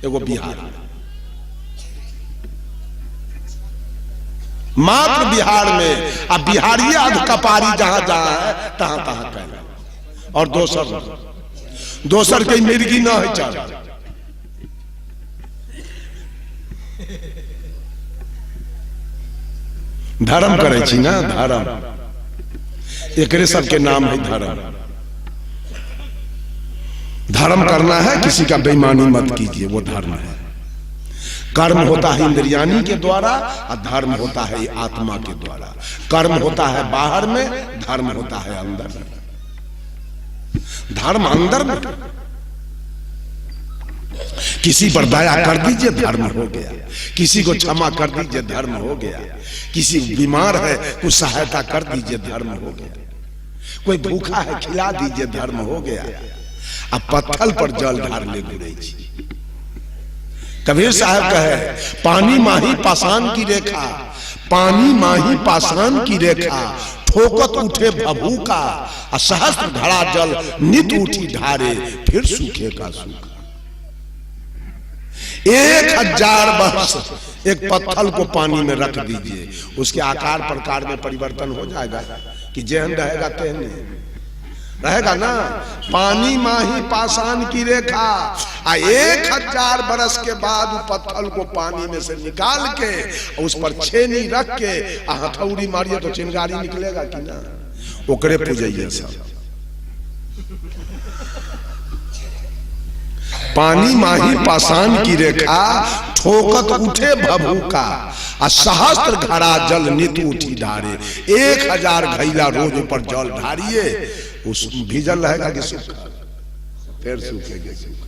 एगो बिहार में, मात्र बिहार में। अब बिहारी आध कपारी जहां जहां है तहां तहां कहना। और दोसर के मिर्गी न है चल। धर्म करे छी ना, धर्म एकरे सबके नाम है धर्म। धर्म करना है, किसी का बेईमानी मत कीजिए, वो धर्म है। कर्म होता है इंद्रियानी के द्वारा और धर्म होता है आत्मा के द्वारा। कर्म होता है बाहर में, धर्म होता है अंदर में। धर्म अंदर में, किसी पर दया कर दीजिए धर्म हो गया, किसी को क्षमा कर दीजिए धर्म हो गया, किसी बीमार है कुछ सहायता कर दीजिए धर्म हो गया, कोई भूखा है खिला दीजिए धर्म हो गया। अब पत्थल पर जल ढार ले गुरे छी। कबीर साहब कहे पानी माही पाषाण की रेखा, पानी माही पाषाण की रेखा, ठोकत उठे भभूका, सहस्त्र घड़ा जल नित उठी ढारे, फिर सूखे का सूखा। 1000 वर्ष एक पत्थल को पानी में रख दीजिए, उसके आकार प्रकार में परिवर्तन हो जाएगा कि जेहन रहेगा तेहन रहेगा ना। पानी माही पाषाण की रेखा, 1000 बरस के बाद पत्थल को पानी में से निकाल के उस पर छेनी रख के हथौड़ी मारिए तो चिंगारी निकलेगा कि ना। ओकरे पूजइए सब। पानी माही पाषाण की रेखा, ठोकत उठे भभूका, सहस्त्र घड़ा जल नित उठी ढारे। 1000 घैला रोज ऊपर जल ढारिए, उस भीजल रहेगा कि सूखा, फिर सूखेगा सूखा।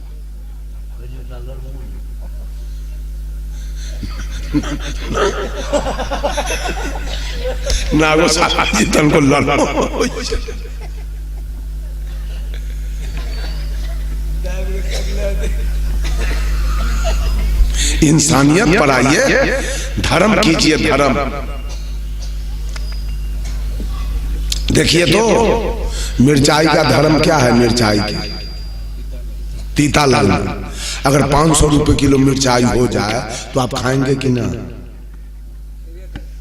ना वो साथी तन को लड़ो। इंसानियत पर आइए, धर्म कीजिए धर्म। देखिए तो मिर्चाई का धर्म क्या है? मिर्चाई की तीता लाना। अगर 500 रुपए किलो मिर्चाई हो जाए तो आप खाएंगे कि ना?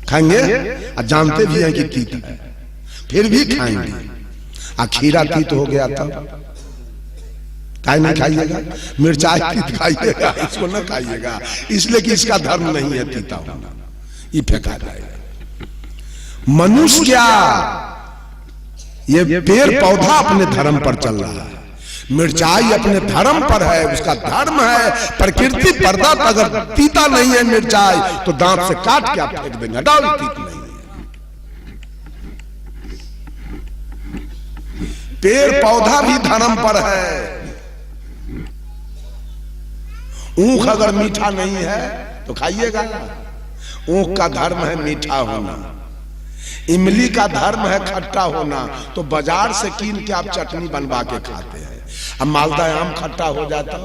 खाएंगे? और जानते भी हैं कि तीता है, फिर भी खाएंगे। खीरा तीत हो गया तब काय नहीं खाइएगा? मिर्चाई तीत खाइएगा, इसको ना खाइएगा, इसलिए कि इसका धर्म नहीं है तीता होना, ये फेंका जाएगा। मनुष्य क्या, ये पेड़ पौधा अपने धर्म पर चल रहा है, मिर्चाई अपने धर्म पर है, उसका धर्म है। प्रकृति प्रदत्त अगर तीता नहीं है मिर्चाई तो दांत से काट के आप फेंक देंगे, डाल तीत नहीं है। पेड़ पौधा भी धर्म पर है। ऊख अगर मीठा नहीं है तो खाइएगा, ऊख का धर्म है मीठा होना। इमली का धर्म है खट्टा होना, तो बाजार से कीन के आप चटनी बनवा के खाते हैं। अब मालदा आम खट्टा हो जाता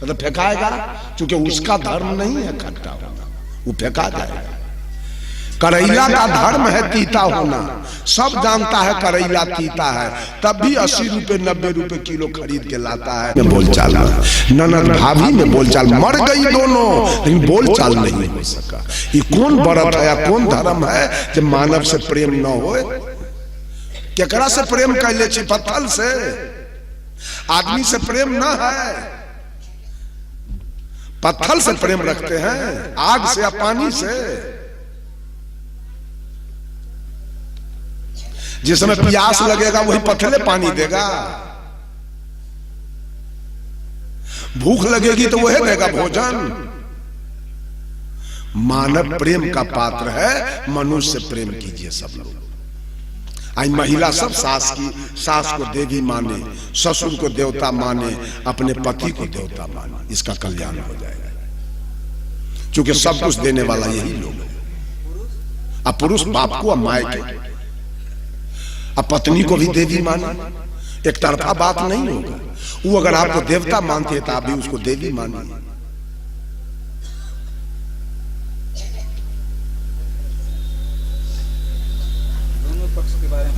मतलब फेंकाएगा, क्योंकि उसका धर्म नहीं है खट्टा होना, वो फेंका जाएगा। करैला का धर्म है तीता होना, सब जानता है करैला तीता है, तब भी 80 रुपए 90 रुपए किलो खरीद के लाता है। बोलचाल ननद भाभी में बोलचाल, मर गई दोनों लेकिन बोलचाल नहीं हो सका। ये कौन व्रत है या कौन धर्म है जब मानव से प्रेम न हो? केकरा से प्रेम कर ले? पत्थल से? आदमी से प्रेम न है, पत्थल से प्रेम रखते हैं, आग से या पानी से। जिस समय प्यास लगेगा वही पत्थले पानी देगा, भूख लगेगी तो वही देगा भोजन। मानव प्रेम का पात्र है, मनुष्य से प्रेम कीजिए सब लोग। आज महिला सब सास को देवी माने, ससुर को देवता माने, अपने पति को देवता माने, इसका कल्याण हो जाएगा। क्योंकि सब कुछ देने वाला यही लोग है। अब पुरुष बाप को, अब माए के, अब पत्नी को भी देवी माने, एक तरफा बात नहीं होगा। वो अगर आपको देवता मानते हैं तो आप भी उसको देवी मानिए।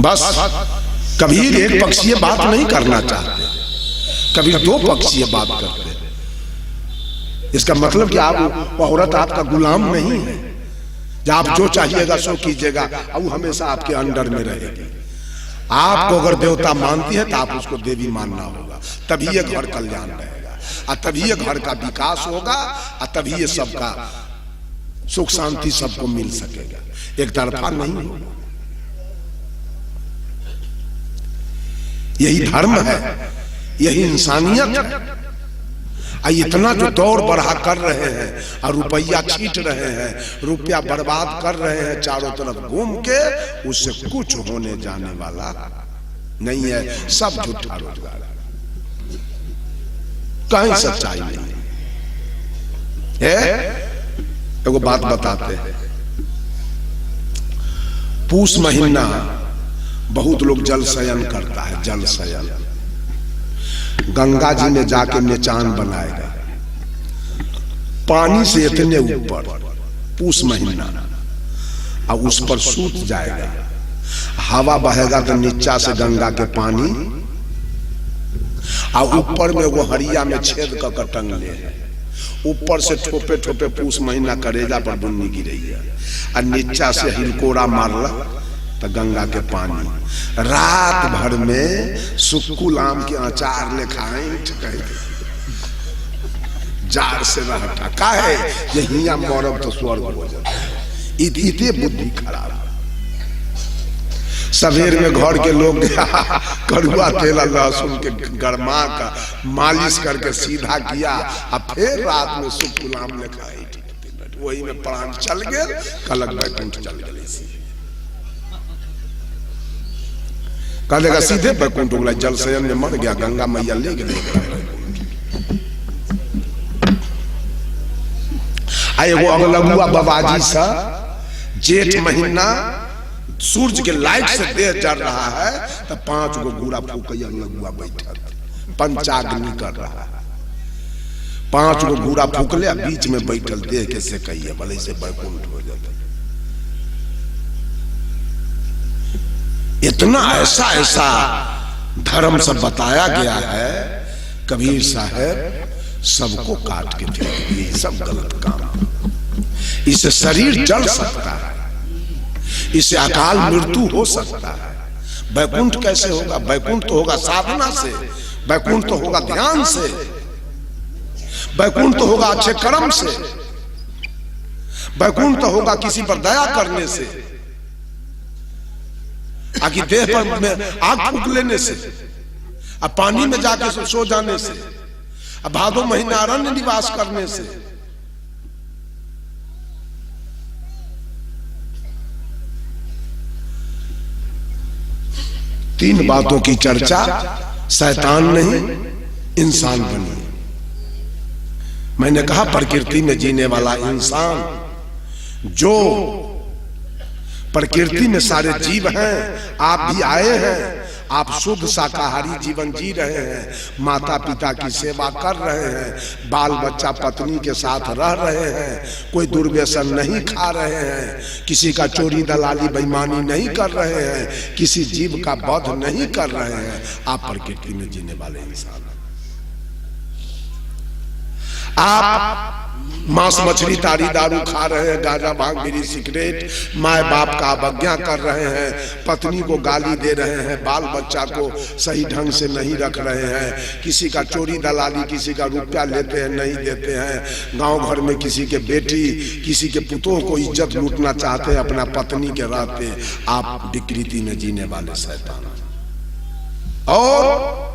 बस कबीर एक पक्षीय बात नहीं करना चाहते, कबीर दो पक्षीय बात करते हैं। इसका मतलब कि आप वो औरत आपका गुलाम नहीं है, जब आप जो चाहिएगा सो कीजिएगा, वो हमेशा आपके अंडर में रहेगी। आपको अगर देवता मानती है तो आप उसको देवी मानना होगा, तभी ये घर कल्याण रहेगा, और तभी ये घर का विकास होगा, और तभी ये सबका सुख शांति सबको मिल सकेगा, एक तरफा नहीं होगा। यही धर्म है, यही इंसानियत है। इतना जो दौड़ बढ़ा कर रहे हैं और रुपया छीट रहे हैं, रुपया बर्बाद कर रहे हैं चारों तरफ घूम के, उससे कुछ होने जाने वाला नहीं है, सब झूठा रोजगार है, कहीं सच्चाई नहीं है। एगो बात बताते हैं, पूस महीना बहुत लोग जल शयन करता है, जल शयन। गंगा जी में जाके निचान बनाएगा पानी से इतने ऊपर, पूस महीना, और उस पर सूत जाएगा, हवा बहेगा तो नीचा से गंगा के पानी, और ऊपर में वो हरिया में छेद कर टंगले है, ऊपर से ठोपे ठोपे पूस महीना करेजा पर बुन्नी गिरी है, और नीचा से हिलकोरा मारला तो गंगा के पानी। रात भर में सुक्कुल आम के अचार ले खाए, जार से रहता का है यही मौरब तो स्वर्ग हो जाता, इतने बुद्धि खराब। सवेर में घर के लोग कड़ुआ तेल लहसुन के गरमा का मालिश करके सीधा किया, और फिर रात में सुक्कुल आम ले खाए, वही में प्राण चल गए, कलक बैकुंठ चल गए। कहेगा सीधे बैकुंठ उगला, जल शयन में मर गया, गंगा मैया ले गए। एगो अगलगुआ बाबाजी सा जेठ महीना सूर्य के लाइट से देह जल रहा है, तो 5 गो गुड़ा फूकैया अगलगुआ बैठा पंचाग्नि कर रहा है, 5 गो गुड़ा फूक ले, बीच में बैठल देह के से कहिए भले से बैकुंठ हो जाता। इतना ऐसा ऐसा धर्म सब बताया गया है, कबीर साहब सबको काट के फेंक दिए, सब गलत काम। इससे शरीर जल सकता है, इससे अकाल मृत्यु हो सकता है। बैकुंठ कैसे होगा? बैकुंठ तो होगा साधना से, बैकुंठ तो होगा ध्यान से, बैकुंठ तो होगा अच्छे कर्म से, बैकुंठ तो होगा किसी पर दया करने से, आखिर देह पर में आग फूक लेने से, अब पानी में जाके सो जाने से, अब भादो महीना अरण्य निवास करने से। तीन बातों की चर्चा शैतान नहीं इंसान बनी। मैंने कहा प्रकृति में जीने वाला इंसान, जो प्रकृति में सारे जीव हैं, आप भी आए हैं, आप शुद्ध शाकाहारी जीवन जी रहे हैं, माता पिता की सेवा कर रहे हैं, बाल बच्चा पत्नी के साथ रह रहे हैं, कोई दुर्व्यसन नहीं खा रहे हैं, किसी का चोरी दलाली बेईमानी नहीं कर रहे हैं, किसी जीव का वध नहीं कर रहे हैं, आप प्रकृति में जीने वाले इंसान हैं। आप मांस मछली तारी दारू खा रहे हैं, गांजा भांग बीड़ी सिगरेट, माए बाप का अवज्ञा कर रहे हैं, पत्नी को गाली दे रहे हैं, बाल बच्चा को सही ढंग से नहीं रख रहे हैं, किसी का चोरी दलाली, किसी का रुपया लेते हैं नहीं देते हैं, गांव घर में किसी के बेटी किसी के पुतों को इज्जत लूटना चाहते हैं अपना पत्नी के रहते, आप विकृति में जीने वाले शैतान। और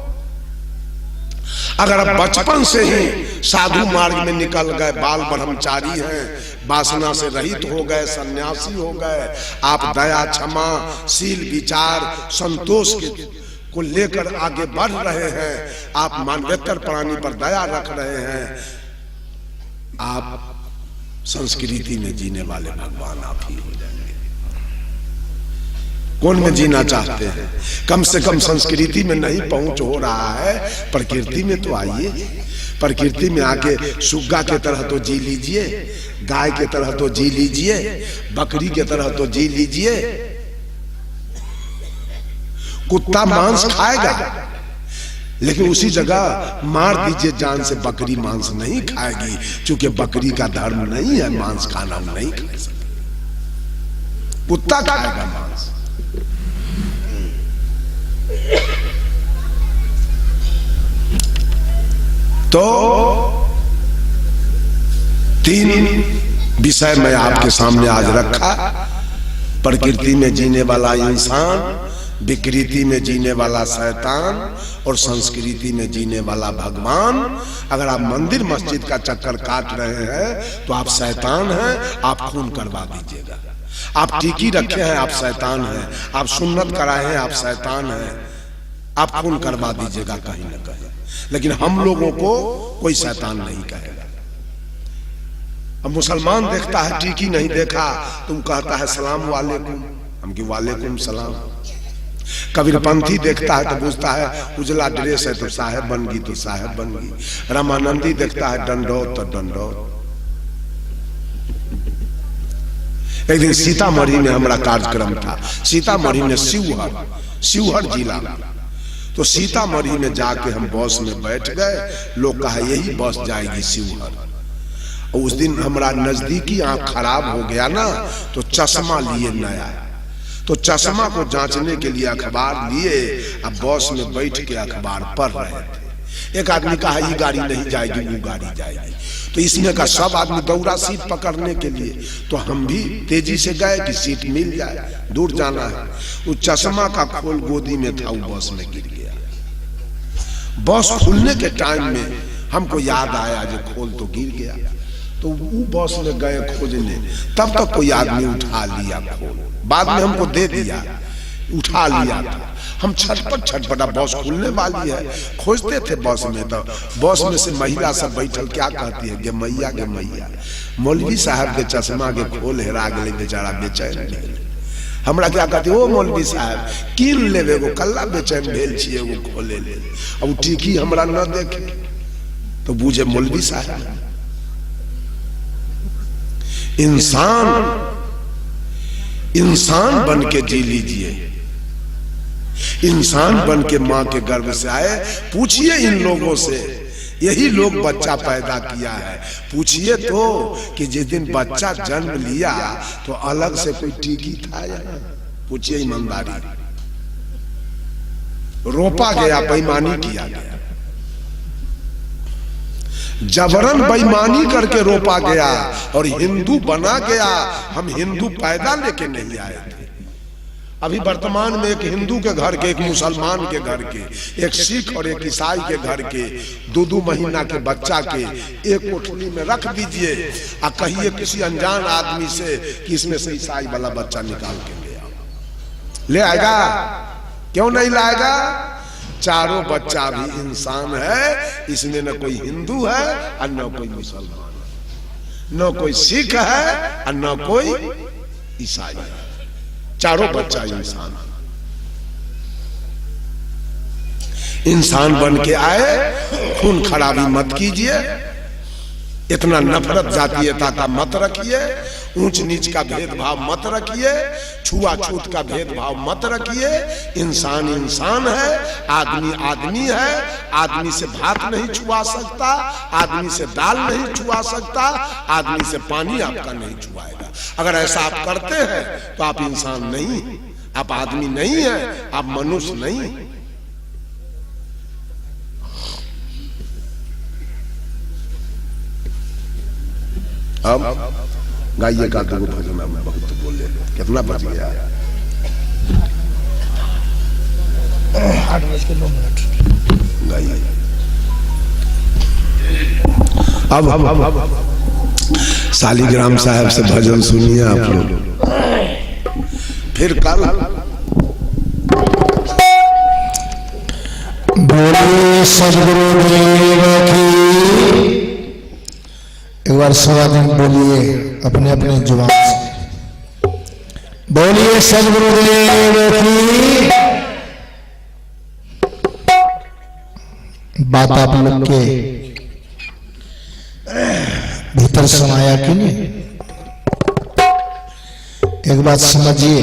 अगर आप बचपन से ही साधु मार्ग में निकल गए, बाल ब्रह्मचारी हैं, वासना से रहित हो गए, सन्यासी हो गए, आप दया क्षमा शील विचार संतोष को लेकर आगे बढ़ रहे हैं, आप मानवेतर प्राणी पर दया रख रहे हैं, आप संस्कृति में जीने वाले भगवान आप ही हो जाएंगे। कौन में जीना चाहते हैं? कम से कम संस्कृति में नहीं पहुंच हो रहा है, प्रकृति में तो आइए, प्रकृति में आके सुग्गा के तरह तो जी लीजिए, गाय के तरह तो जी लीजिए, बकरी के तरह तो जी लीजिए। कुत्ता मांस खाएगा लेकिन उसी जगह मार दीजिए जान से, बकरी मांस नहीं खाएगी, क्योंकि बकरी का धर्म नहीं है मांस खाना, नहीं खा सकते। कुत्ता खाएगा मांस। तो 3 विषय मैं आपके सामने आज रखा। प्रकृति में जीने वाला इंसान, विकृति में जीने वाला शैतान, और संस्कृति में जीने वाला भगवान। अगर आप मंदिर मस्जिद का चक्कर काट रहे हैं तो आप शैतान हैं, आप खून करवा दीजिएगा। आप टीकी रखे हैं, आप शैतान हैं। आप सुन्नत कराए हैं, आप शैतान हैं, आप खून करवा दीजिएगा कहीं ना कहीं। लेकिन हम लोगों को कोई शैतान नहीं कहेगा। अब मुसलमान देखता है, टीकी नहीं देखा, तुम कहता है सलाम वालेकुम, हम की वालेकुम सलाम। कबीरपंथी देखता है तो पूछता है उजला ड्रेस है तो साहेब बन गई, तो साहेब बन गई। रामानंदी देखता है दंडौत तो दंडौत। एक दिन सीतामढ़ी में हमारा कार्यक्रम था, सीतामढ़ी में शिवहर जिला। तो सीतामढ़ी में जाके हम बस में बैठ गए, लोग कहा यही बस जाएगी शिवहर। और उस दिन हमारा नजदीकी आंख खराब हो गया ना, तो चश्मा लिए नया, तो चश्मा को जांचने के लिए अखबार लिए, अब बस में बैठ के अखबार पढ़ रहे थे। एक आदमी कहा ये गाड़ी नहीं जाएगी, वो गाड़ी जाएगी। तो इसमें का सब आदमी दौड़ा सीट पकड़ने के लिए, तो हम भी तेजी से गए कि सीट मिल जाए, दूर जाना है। वो चश्मा का खोल गोदी में था, वो बस में गिर गया। बस खुलने के टाइम में हमको याद आया जो खोल तो गिर गया, तो वो बस में गए खोजने, तब तक कोई आदमी उठा लिया खोल, बाद में हमको दे दिया, उठा लिया था। हम छटपटा, बस खुलने वाली है, खोजते थे बस में। तो बस में से महिला सब बैठल क्या कहती है, गे मैया गे मैया, मौलवी साहब के चश्मा के खोल हेरा गए, बेचारा बेचैन। हमरा क्या कहती, ओ मौलवी साहब कीन लेवे गो, कल्ला बेचैन भेल छिए, वो खोले ले। अब टीकी हमरा न देखे तो बूझे मौलवी साहब। इंसान बन के जी लीजिए, इंसान बन के मां के गर्भ से आए। पूछिए इन लोगों से, यही लोग बच्चा पैदा किया है। पूछिए तो कि जिस दिन बच्चा जन्म लिया तो अलग से कोई टीकी था या? पूछिए ईमानदारी। रोपा गया, बेईमानी किया गया, जबरन बेईमानी करके रोपा गया और हिंदू बना गया। हम हिंदू पैदा लेके नहीं आए थे। अभी वर्तमान में एक हिंदू के घर के, एक मुसलमान के घर के, एक सिख और एक ईसाई के घर के 2-2 महीना के बच्चा के एक कोठली में रख दीजिए और कहिए किसी अनजान आदमी से कि इसमें से ईसाई वाला बच्चा निकाल के ले आओ। ले आएगा? क्यों नहीं लाएगा? चारों बच्चा भी इंसान है, इसमें न कोई हिंदू है और न कोई मुसलमान, न कोई सिख है और न कोई ईसाई है। चारों बच्चा इंसान बन के आए। खून खराबी मत कीजिए, इतना नफरत जातीयता का मत रखिए, ऊंच नीच का भेदभाव मत रखिए, छुआछूत का भेदभाव मत रखिए। इंसान इंसान है, आदमी आदमी है। आदमी से भात नहीं छुआ सकता, आदमी से दाल नहीं छुआ सकता, आदमी से पानी आपका नहीं छुआएगा। अगर ऐसा आप करते हैं तो आप इंसान नहीं, आप आदमी नहीं है, आप मनुष्य नहीं। अब गाइए का दो भजन में बहुत बोले, कितना बच गया? 8:09 गाइए। अब शालिग्राम साहब से भजन सुनिए आप लोग, फिर कल बोले सदगुरुदेव की। एक बार सवा दिन बोलिए अपने अपने जुबान से, बोलिए सदगुरुदेव की। बात आप लोग के भीतर समाया कि नहीं? एक बात समझिए,